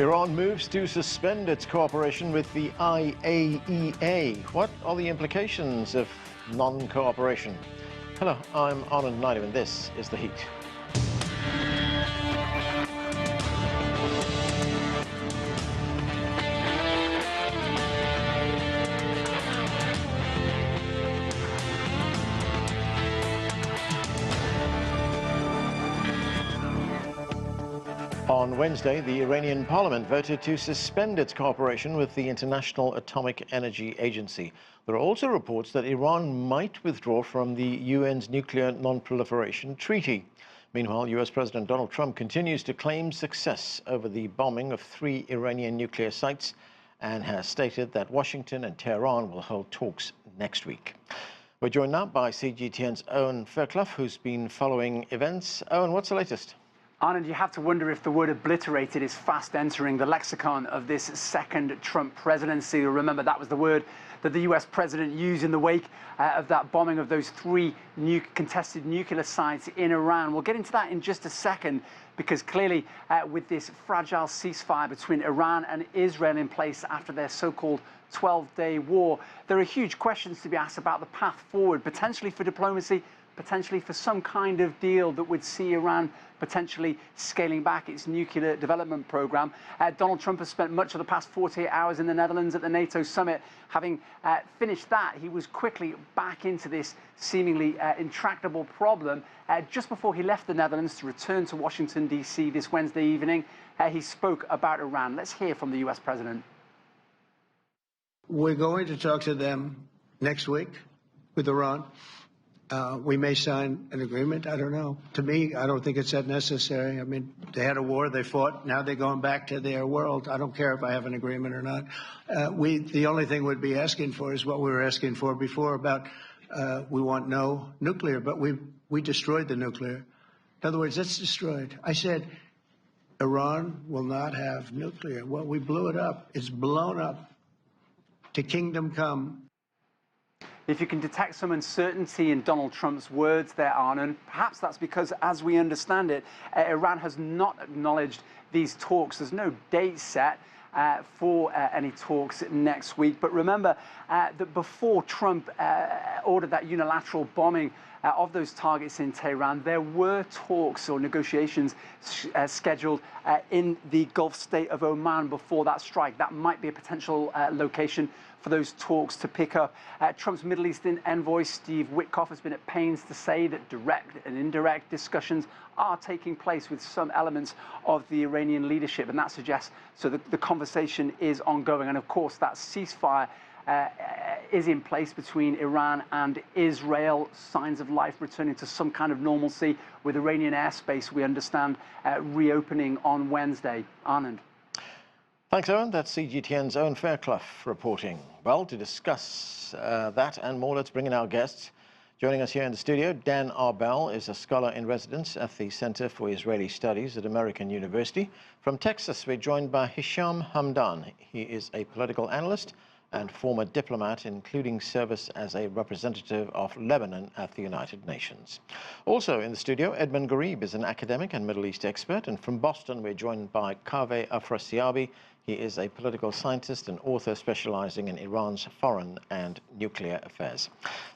Iran moves to suspend its cooperation with the IAEA. What are the implications of non-cooperation? Hello, I'm Anand Naidu and this is The Heat. On Wednesday, the Iranian parliament voted to suspend its cooperation with the International Atomic Energy Agency. There are also reports that Iran might withdraw from the UN's nuclear non-proliferation treaty. Meanwhile, US President Donald Trump continues to claim success over the bombing of 3 Iranian nuclear sites and has stated that Washington and Tehran will hold talks next week. We're joined now by CGTN's Owen Fairclough, who's been following events. Owen, what's the latest? Anand, you have to wonder if the word obliterated is fast entering the lexicon of this second Trump presidency. Remember, that was the word that the US president used in the wake of that bombing of those 3 contested nuclear sites in Iran. We'll get into that in just a second, because clearly with this fragile ceasefire between Iran and Israel in place after their so-called 12-day war, there are huge questions to be asked about the path forward, potentially for diplomacy, potentially for some kind of deal that would see Iran potentially scaling back its nuclear development program. Donald Trump has spent much of the past 48 hours in the Netherlands at the NATO summit. Having finished that, he was quickly back into this seemingly intractable problem. Just before he left the Netherlands to return to Washington, D.C. this Wednesday evening, he spoke about Iran. Let's hear from the US president. We're going to talk to them next week with Iran. We may sign an agreement. I don't know. To me, I don't think it's that necessary. I mean, they had a war, they fought. Now they're going back to their world. I don't care if I have an agreement or not. The only thing we'd be asking for is what we were asking for before about we want no nuclear, but we destroyed the nuclear. In other words, it's destroyed. I said Iran will not have nuclear. Well, we blew it up. It's blown up. To kingdom come. If you can detect some uncertainty in Donald Trump's words there, Arnon, perhaps that's because, as we understand it, Iran has not acknowledged these talks. There's no date set for any talks next week. But remember that before Trump ordered that unilateral bombing of those targets in Tehran, there were talks or negotiations scheduled in the Gulf state of Oman before that strike. That might be a potential location for those talks to pick up. Trump's Middle Eastern envoy, Steve Witkoff, has been at pains to say that direct and indirect discussions are taking place with some elements of the Iranian leadership, and that suggests the conversation is ongoing. And of course, that ceasefire is in place between Iran and Israel. Signs of life returning to some kind of normalcy, with Iranian airspace, we understand, reopening on Wednesday. Anand. Thanks, Owen. That's CGTN's Owen Fairclough reporting. Well, to discuss that and more, let's bring in our guests. Joining us here in the studio, Dan Arbell is a scholar in residence at the Center for Israeli Studies at American University. From Texas, we're joined by Hicham Hamdan. He is a political analyst and former diplomat, including service as a representative of Lebanon at the United Nations. Also in the studio, Edmund Ghareeb is an academic and Middle East expert. And from Boston, we're joined by Kaveh Afrasiabi. He is a political scientist and author specializing in Iran's foreign and nuclear affairs.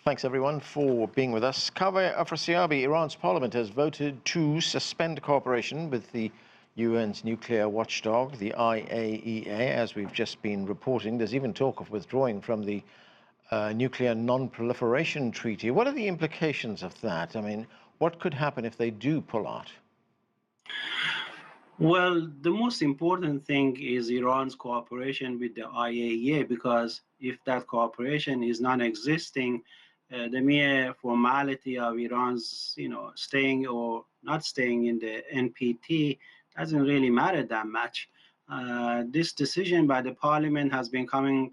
Thanks, everyone, for being with us. Kaveh Afrasiabi, Iran's parliament has voted to suspend cooperation with the UN's nuclear watchdog, the IAEA, as we've just been reporting. There's even talk of withdrawing from the nuclear non-proliferation treaty. What are the implications of that? I mean, what could happen if they do pull out? Well, the most important thing is Iran's cooperation with the IAEA, because if that cooperation is non-existing, the mere formality of Iran's, staying or not staying in the NPT doesn't really matter that much. This decision by the parliament has been coming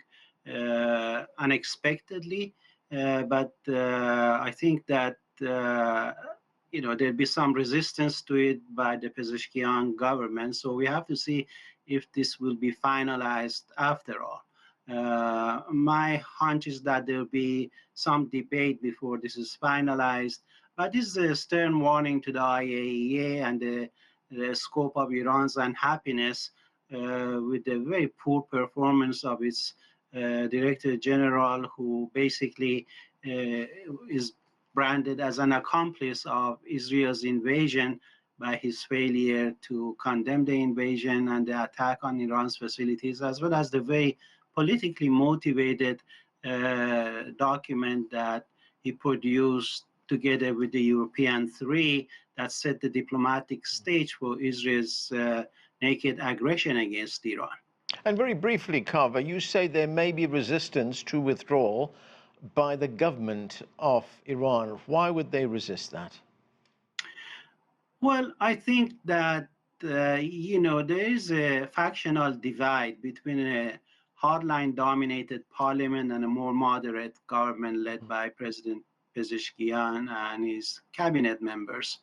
unexpectedly, but I think that there'll be some resistance to it by the Pezeshkian government. So we have to see if this will be finalized after all. My hunch is that there'll be some debate before this is finalized. But this is a stern warning to the IAEA and the scope of Iran's unhappiness with the very poor performance of its Director General, who basically is branded as an accomplice of Israel's invasion by his failure to condemn the invasion and the attack on Iran's facilities, as well as the very politically motivated document that he produced together with the European three that set the diplomatic stage for Israel's naked aggression against Iran. And very briefly, Kaveh, you say there may be resistance to withdrawal by the government of Iran. Why would they resist that? Well, I think that, there is a factional divide between a hardline-dominated parliament and a more moderate government led by President Pezeshkian and his cabinet members.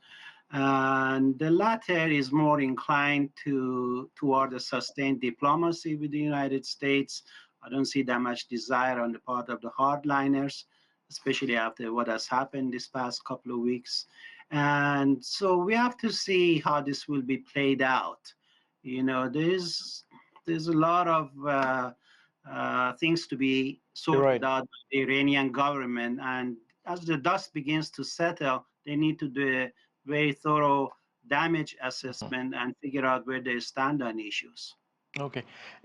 And the latter is more inclined toward a sustained diplomacy with the United States. I don't see that much desire on the part of the hardliners, especially after what has happened this past couple of weeks. And so we have to see how this will be played out. There's a lot of things to be sorted out by the Iranian government, and as the dust begins to settle, they need to do a very thorough damage assessment and figure out where they stand on issues. Okay.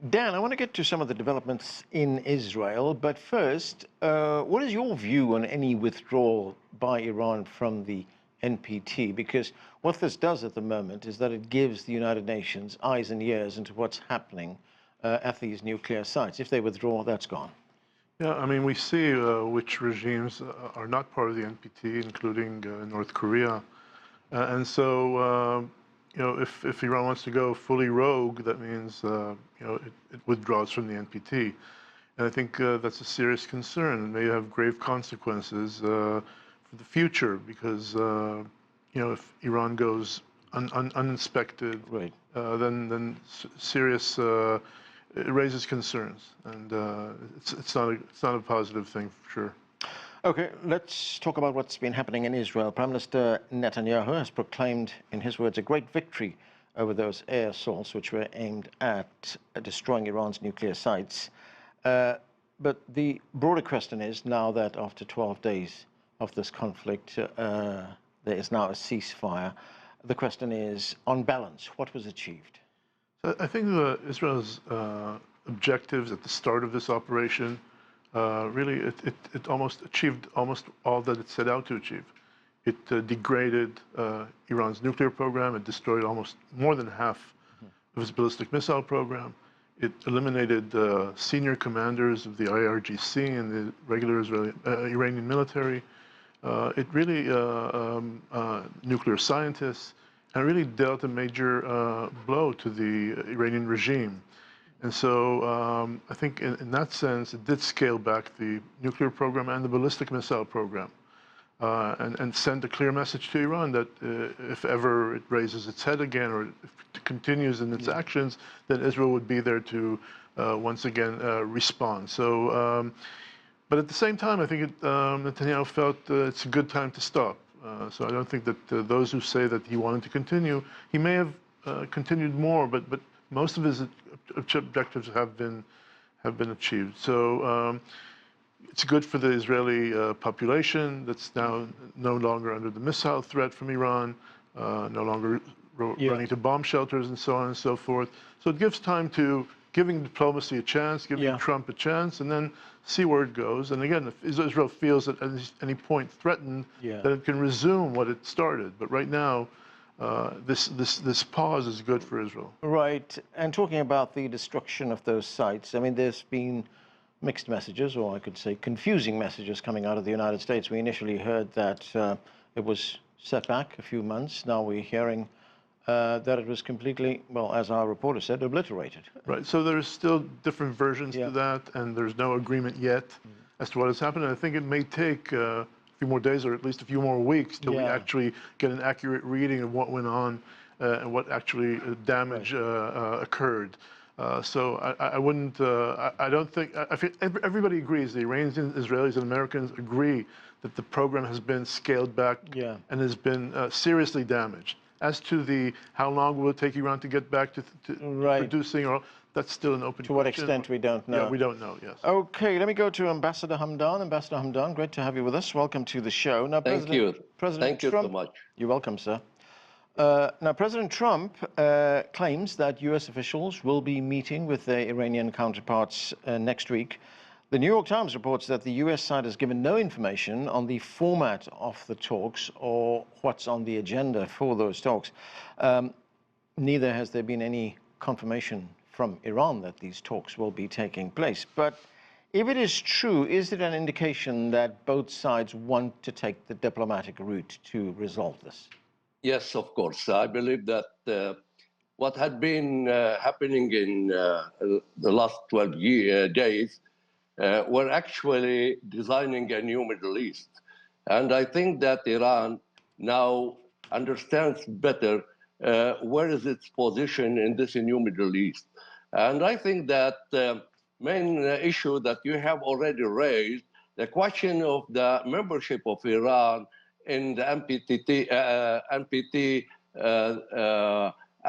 Dan, I want to get to some of the developments in Israel, but first, what is your view on any withdrawal by Iran from the NPT? Because what this does at the moment is that it gives the United Nations eyes and ears into what's happening at these nuclear sites. If they withdraw, that's gone. Yeah, I mean, we see which regimes are not part of the NPT, including North Korea. And so, if Iran wants to go fully rogue, that means, it withdraws from the NPT. And I think that's a serious concern and may have grave consequences for the future because, if Iran goes uninspected, then serious, it raises concerns. And it's not a positive thing for sure. Okay, let's talk about what's been happening in Israel. Prime Minister Netanyahu has proclaimed, in his words, a great victory over those air assaults which were aimed at destroying Iran's nuclear sites. But the broader question is, now that after 12 days of this conflict, there is now a ceasefire, the question is, on balance, what was achieved? So I think Israel's objectives at the start of this operation really, it almost achieved almost all that it set out to achieve. It degraded Iran's nuclear program. It destroyed almost more than half of its ballistic missile program. It eliminated senior commanders of the IRGC and the regular Iranian military. It really, nuclear scientists, and really dealt a major blow to the Iranian regime. And so I think in that sense, it did scale back the nuclear program and the ballistic missile program and send a clear message to Iran that if ever it raises its head again or if it continues in its actions, then Israel would be there to once again respond. So, but at the same time, I think Netanyahu felt it's a good time to stop. So I don't think that those who say that he wanted to continue, he may have continued more, but most of his objectives have been achieved. So it's good for the Israeli population that's now no longer under the missile threat from Iran, no longer running to bomb shelters and so on and so forth. So it gives time to giving diplomacy a chance, giving Trump a chance, and then see where it goes. And again, if Israel feels that at any point threatened, then it can resume what it started. But right now, this pause is good for Israel. Right. And talking about the destruction of those sites, I mean, there's been mixed messages, or I could say confusing messages coming out of the United States. We initially heard that it was set back a few months. Now we're hearing that it was completely, well, as our reporter said, obliterated. Right. So there's still different versions to that, and there's no agreement yet as to what has happened. And I think it may take a few more days or at least a few more weeks till we actually get an accurate reading of what went on and what actually damage occurred. So I wouldn't, I don't think, I think everybody agrees, the Iranians, Israelis, and Americans agree that the program has been scaled back and has been seriously damaged. As to how long will it take Iran to get back to producing, or that's still an open question. To what extent, we don't know. Yeah, we don't know, yes. Okay, let me go to Ambassador Hamdan. Ambassador Hamdan, great to have you with us. Welcome to the show. Now, Thank you. President Thank Trump, you so much. You're welcome, sir. Now, President Trump claims that U.S. officials will be meeting with their Iranian counterparts next week. The New York Times reports that the U.S. side has given no information on the format of the talks or what's on the agenda for those talks. Neither has there been any confirmation from Iran that these talks will be taking place. But if it is true, is it an indication that both sides want to take the diplomatic route to resolve this? Yes, of course. I believe that what had been happening in the last 12 days were actually designing a new Middle East. And I think that Iran now understands better where is its position in this new Middle East. And I think that the main issue that you have already raised, the question of the membership of Iran in the NPT,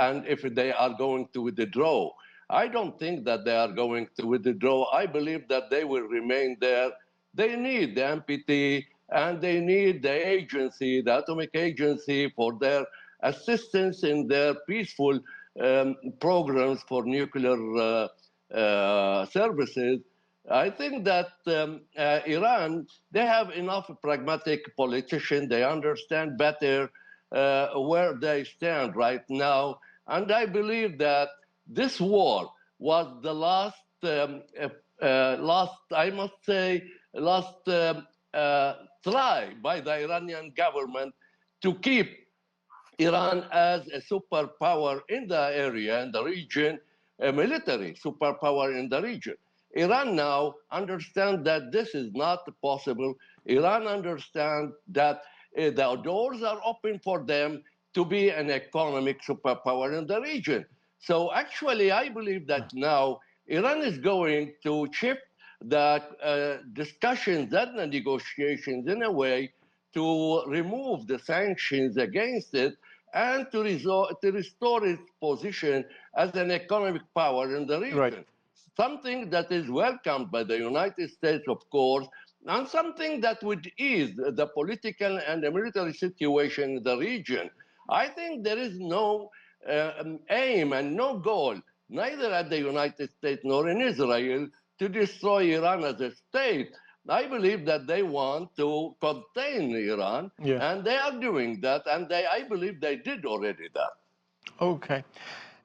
and if they are going to withdraw. I don't think that they are going to withdraw. I believe that they will remain there. They need the NPT, and they need the agency, the atomic agency, for their assistance in their peaceful programs for nuclear services. I think that Iran, they have enough pragmatic politicians. They understand better where they stand right now. And I believe that this war was the last, I must say, try by the Iranian government to keep Iran as a superpower in the area, in the region, a military superpower in the region. Iran now understands that this is not possible. Iran understands that the doors are open for them to be an economic superpower in the region. So actually, I believe that now Iran is going to shift the discussions and the negotiations in a way to remove the sanctions against it and to restore its position as an economic power in the region. Right. Something that is welcomed by the United States, of course, and something that would ease the political and the military situation in the region. I think there is no aim and no goal, neither at the United States nor in Israel, to destroy Iran as a state. I believe that they want to contain Iran, and they are doing that, and I believe they did already that. Okay.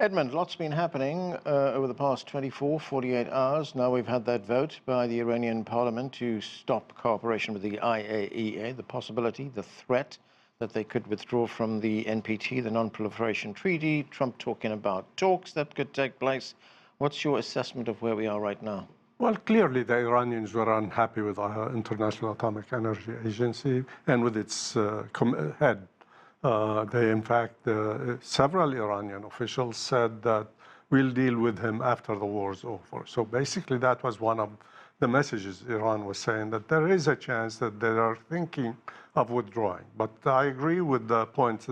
Edmund, lots been happening over the past 24, 48 hours. Now we've had that vote by the Iranian parliament to stop cooperation with the IAEA, the possibility, the threat that they could withdraw from the NPT, the Non-Proliferation Treaty, Trump talking about talks that could take place. What's your assessment of where we are right now? Well, clearly the Iranians were unhappy with the International Atomic Energy Agency and with its head. In fact, several Iranian officials said that we'll deal with him after the war is over. So basically that was one of the messages Iran was saying, that there is a chance that they are thinking of withdrawing. But I agree with the points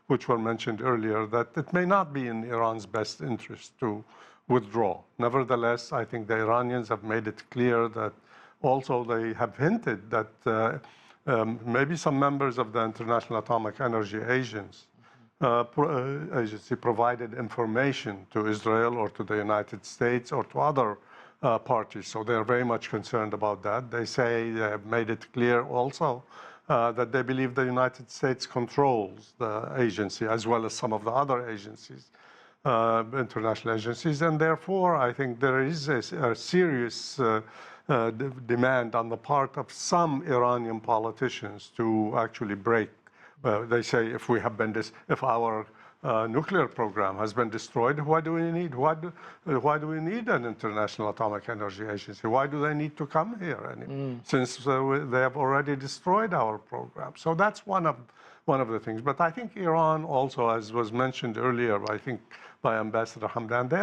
which were mentioned earlier, that it may not be in Iran's best interest to withdraw. Nevertheless, I think the Iranians have made it clear that also they have hinted that maybe some members of the International Atomic Energy Agency provided information to Israel or to the United States or to other parties. So they're very much concerned about that. They say they have made it clear also that they believe the United States controls the agency as well as some of the other agencies, international agencies. And therefore, I think there is a serious demand on the part of some Iranian politicians to actually break. They say if our nuclear program has been destroyed, why do we need an International Atomic Energy Agency? Why do they need to come here since they have already destroyed our program? So that's one of the things. But I think Iran also, as was mentioned earlier, I think by Ambassador Hamdan, they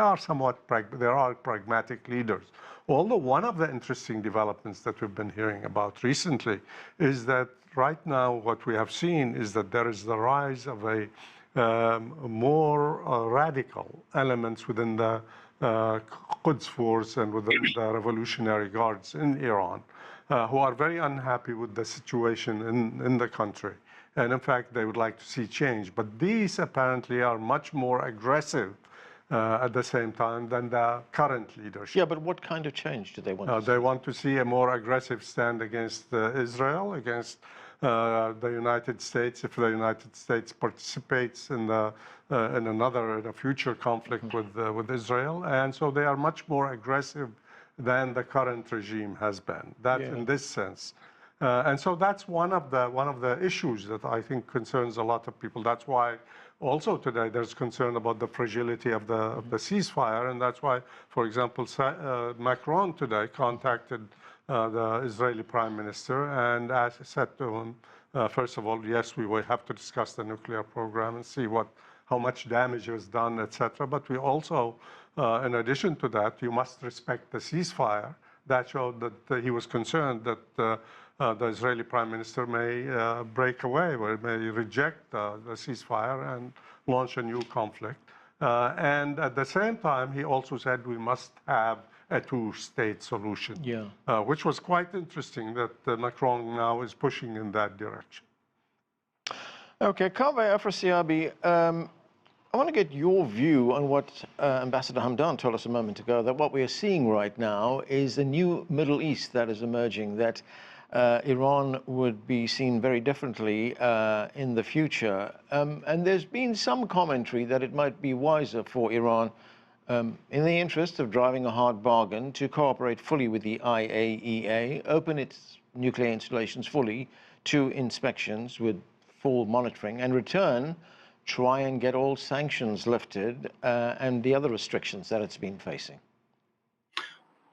are pragmatic leaders. Although one of the interesting developments that we've been hearing about recently is that right now what we have seen is that there is the rise of a more radical elements within the Quds force and within the Revolutionary Guards in Iran, who are very unhappy with the situation in the country. And in fact, they would like to see change. But these apparently are much more aggressive at the same time than the current leadership. Yeah, but what kind of change do they want to see? They want to see a more aggressive stand against Israel, against the United States, if the United States participates in a future conflict with Israel. And so they are much more aggressive than the current regime has been. That, in this sense. And so that's one of the issues that I think concerns a lot of people. That's why also today there's concern about the fragility of the ceasefire, and that's why, for example, Macron today contacted the Israeli Prime Minister and said to him, first of all, yes, we will have to discuss the nuclear program and see how much damage was done, etc. But we also, in addition to that, you must respect the ceasefire. That showed that he was concerned that the Israeli Prime Minister may break away or may reject the ceasefire and launch a new conflict. And at the same time, he also said we must have a two-state solution, which was quite interesting that Macron now is pushing in that direction. Okay, Kaveh Afrasiabi, I want to get your view on what Ambassador Hamdan told us a moment ago, that what we are seeing right now is a new Middle East that is emerging, that Iran would be seen very differently in the future. And there's been some commentary that it might be wiser for Iran, in the interest of driving a hard bargain, to cooperate fully with the IAEA, open its nuclear installations fully to inspections with full monitoring, and return, try and get all sanctions lifted and the other restrictions that it's been facing.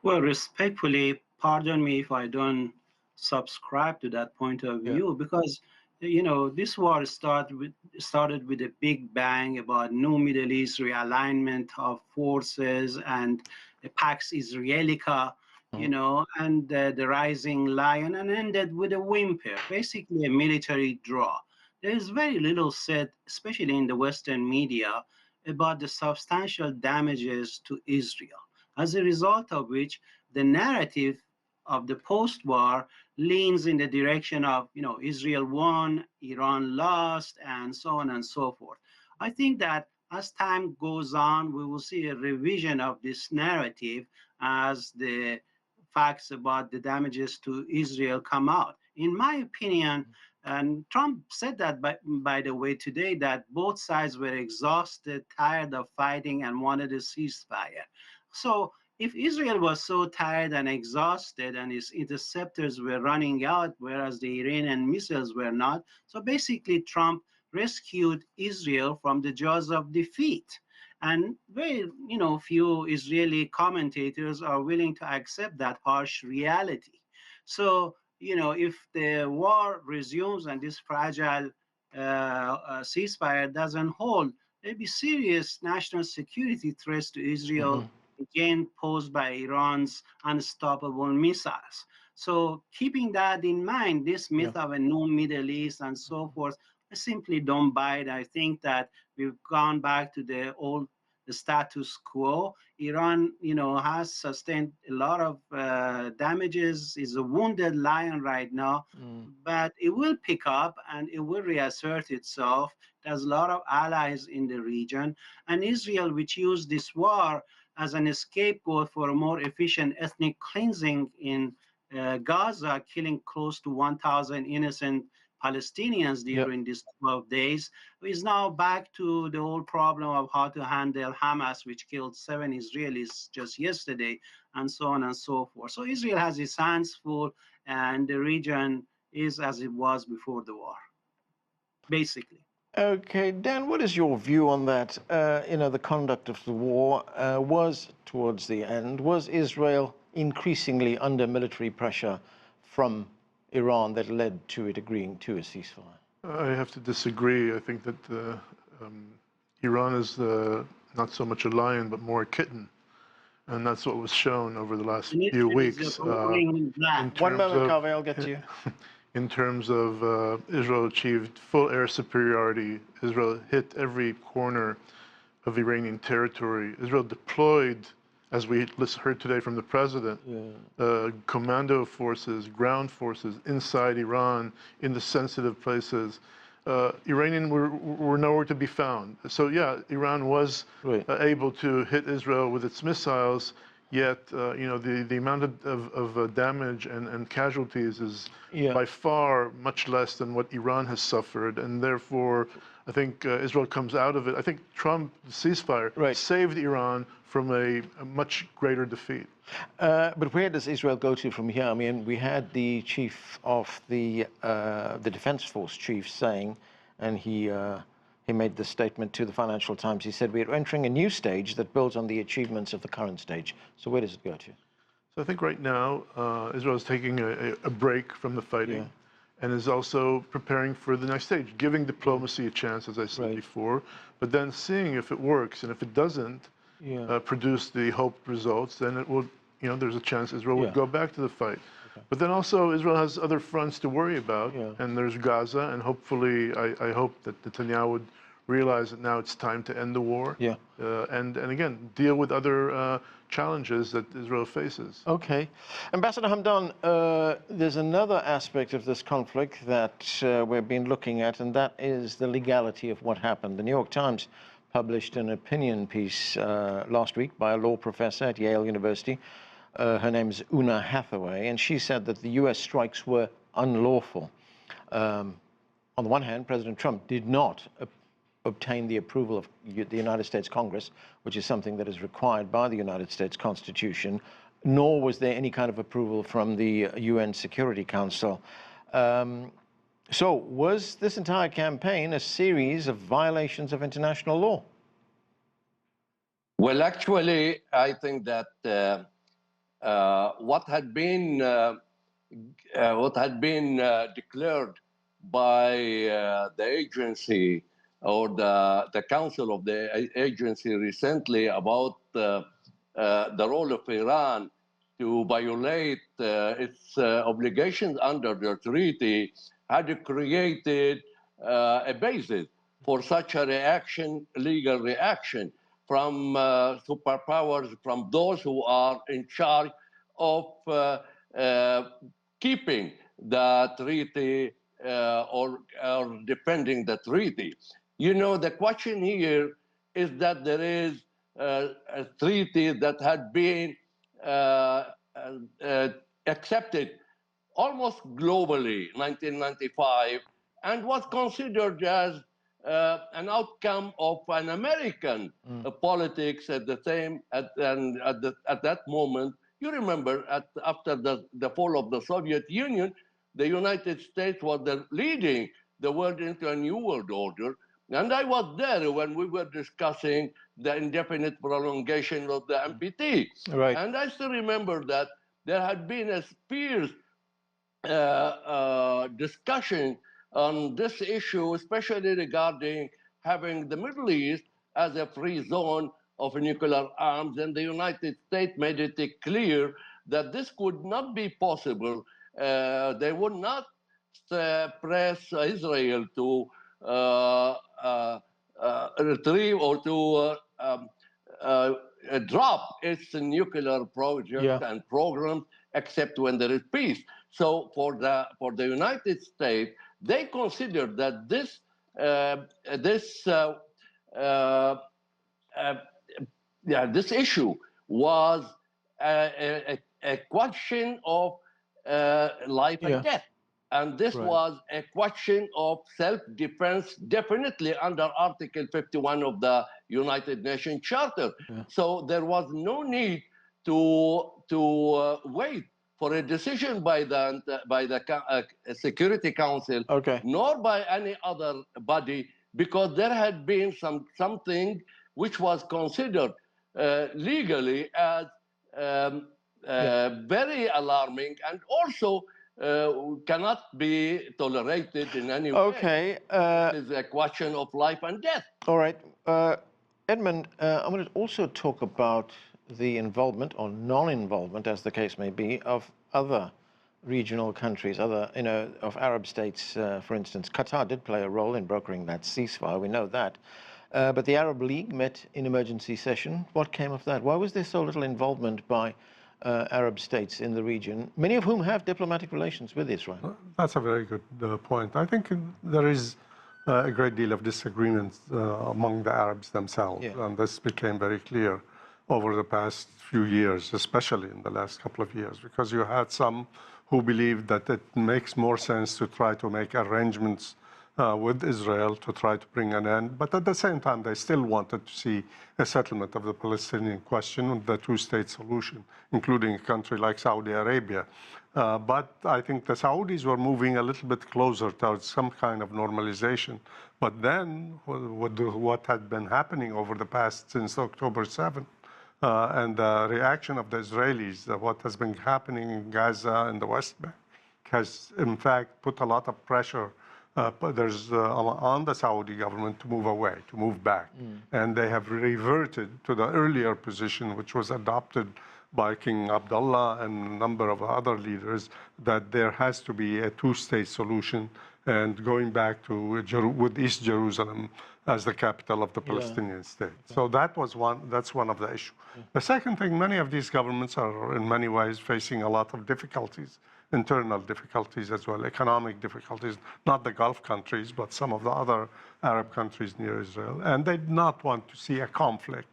Well, respectfully, pardon me if I don't subscribe to that point of view, because this war started with a big bang about new Middle East realignment of forces and the Pax Israelica, and the rising lion, and ended with a whimper, basically a military draw. There is very little said, especially in the Western media, about the substantial damages to Israel, as a result of which the narrative of the post-war leans in the direction of, Israel won, Iran lost, and so on and so forth. I think that as time goes on, we will see a revision of this narrative as the facts about the damages to Israel come out. In my opinion, and Trump said that, by the way, today, that both sides were exhausted, tired of fighting, and wanted a ceasefire. So if Israel was so tired and exhausted and its interceptors were running out, whereas the Iranian missiles were not, so basically Trump rescued Israel from the jaws of defeat. And very, few Israeli commentators are willing to accept that harsh reality. So, if the war resumes and this fragile ceasefire doesn't hold, there'll be serious national security threats to Israel, again posed by Iran's unstoppable missiles. So keeping that in mind, this myth of a new Middle East and so forth, I simply don't buy it. I think that we've gone back to the status quo. Iran, has sustained a lot of damages, is a wounded lion right now, but it will pick up and it will reassert itself. There's a lot of allies in the region, and Israel, which used this war as an scapegoat for a more efficient ethnic cleansing in Gaza, killing close to 1,000 innocent Palestinians during these 12 days, is now back to the old problem of how to handle Hamas, which killed 7 Israelis just yesterday, and so on and so forth. So Israel has its hands full, and the region is as it was before the war, basically. Okay, Dan, what is your view on that? The conduct of the war was, towards the end, was Israel increasingly under military pressure from Iran that led to it agreeing to a ceasefire? I have to disagree. I think that Iran is not so much a lion, but more a kitten. And that's what was shown over the last few weeks. One moment, Kaveh, I'll get to you. in terms of Israel achieved full air superiority. Israel hit every corner of Iranian territory. Israel deployed, as we heard today from the president, commando forces, ground forces inside Iran in the sensitive places. Iranian were nowhere to be found. So yeah, Iran was able to hit Israel with its missiles, yet the amount of damage and casualties is by far much less than what Iran has suffered, and therefore I think Israel comes out of it. I think Trump ceasefire saved Iran from a much greater defeat. But where does Israel go to from here? I mean, we had the chief of the Defense Force chief saying, and he made this statement to the Financial Times. He said, "We're entering a new stage that builds on the achievements of the current stage." So where does it go to? So I think right now Israel is taking a break from the fighting and is also preparing for the next stage, giving diplomacy a chance, as I said before, but then seeing if it works. And if it doesn't produce the hoped results, then it will, there's a chance Israel would go back to the fight. But then also Israel has other fronts to worry about, and there's Gaza, and hopefully I hope that Netanyahu would realize that now it's time to end the war, and again, deal with other challenges that Israel faces. Okay. Ambassador Hamdan, there's another aspect of this conflict that we've been looking at, and that is the legality of what happened. The New York Times published an opinion piece last week by a law professor at Yale University. Her name is Una Hathaway, and she said that the U.S. strikes were unlawful. On the one hand, President Trump did not obtain the approval of the United States Congress, which is something that is required by the United States Constitution, nor was there any kind of approval from the UN Security Council. So was this entire campaign a series of violations of international law? Well, actually, I think that what had been declared by the agency or the council of the agency recently about the role of Iran to violate its obligations under the treaty had created a basis for such a reaction, legal reaction from superpowers, from those who are in charge of keeping the treaty or defending the treaty. The question here is that there is a treaty that had been accepted almost globally, 1995, and was considered as an outcome of an American politics at the same at that moment. You remember, after the fall of the Soviet Union, the United States was leading the world into a new world order. And I was there when we were discussing the indefinite prolongation of the NPT. And I still remember that there had been a fierce discussion on this issue, especially regarding having the Middle East as a free zone of nuclear arms, and the United States made it clear that this could not be possible. They would not press Israel to retrieve or to drop its nuclear project and program, except when there is peace. So for the United States, they considered that this issue was a question of life and death. And this was a question of self-defense, definitely under Article 51 of the United Nations Charter. So there was no need to wait for a decision by the Security Council, nor by any other body, because there had been something which was considered legally as very alarming, and also cannot be tolerated in any way. It is a question of life and death. All right. Edmund, I want to also talk about the involvement or non-involvement, as the case may be, of other regional countries, other, of Arab states, for instance. Qatar did play a role in brokering that ceasefire, we know that. But the Arab League met in emergency session. What came of that? Why was there so little involvement by Arab states in the region, many of whom have diplomatic relations with Israel? That's a very good point. I think there is a great deal of disagreement among the Arabs themselves, and this became very clear over the past few years, especially in the last couple of years, because you had some who believed that it makes more sense to try to make arrangements with Israel to try to bring an end. But at the same time, they still wanted to see a settlement of the Palestinian question, the two-state solution, including a country like Saudi Arabia. But I think the Saudis were moving a little bit closer towards some kind of normalization. But then what had been happening over the past, since October 7th, and the reaction of the Israelis, what has been happening in Gaza and the West Bank, has in fact put a lot of pressure on the Saudi government to move away, to move back. And they have reverted to the earlier position, which was adopted by King Abdullah and a number of other leaders, that there has to be a two-state solution and going back to with East Jerusalem as the capital of the Palestinian state. So that's one of the issues. The second thing, many of these governments are in many ways facing a lot of difficulties, internal difficulties as well, economic difficulties, not the Gulf countries, but some of the other Arab countries near Israel. And they did not want to see a conflict.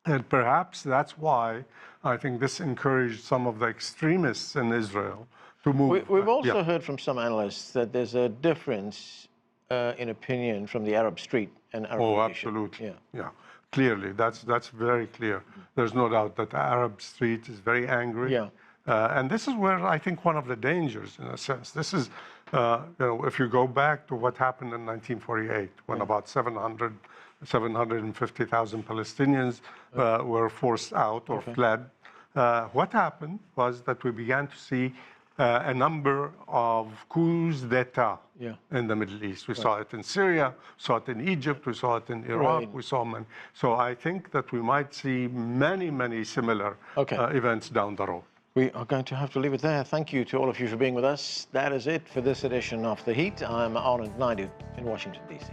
And perhaps that's why I think this encouraged some of the extremists in Israel to move. We've also heard from some analysts that there's a difference in opinion from the Arab street and Arab leadership. Absolutely. Yeah. Clearly, that's very clear. There's no doubt that the Arab street is very angry. And this is where I think one of the dangers, in a sense. This is, if you go back to what happened in 1948, when about 750,000 Palestinians were forced out or fled. What happened was that we began to see a number of coups d'etat in the Middle East. We saw it in Syria, saw it in Egypt, we saw it in Iraq, we saw many. So I think that we might see many similar events down the road. We are going to have to leave it there. Thank you to all of you for being with us. That is it for this edition of The Heat. I'm Anand Naidu in Washington, D.C.